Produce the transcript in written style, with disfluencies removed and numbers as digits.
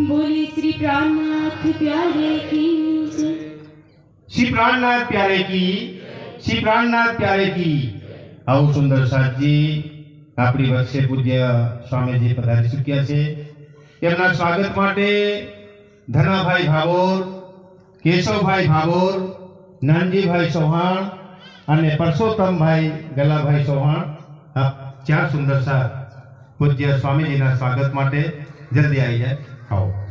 बोली श्री प्राणनाथ प्यारे की जय। श्री प्राणनाथ प्यारे की, श्री प्राणनाथ प्यारे की। આવું સુંદર સાજી આપણી વચ્ચે પૂજ્ય સ્વામીજી પધારી ચૂક્યા છે। તેમના સ્વાગત માટે ધનાભાઈ ભાભોર, કેશવભાઈ ભાભોર, નાનજીભાઈ ચૌહાણ અને પરસોત્તમભાઈ ગલાભાઈ ચૌહાણ આ ચાર સુંદર સાથ પૂજ્ય સ્વામીજીના સ્વાગત માટે જલ્દી આવી જાય। આવો।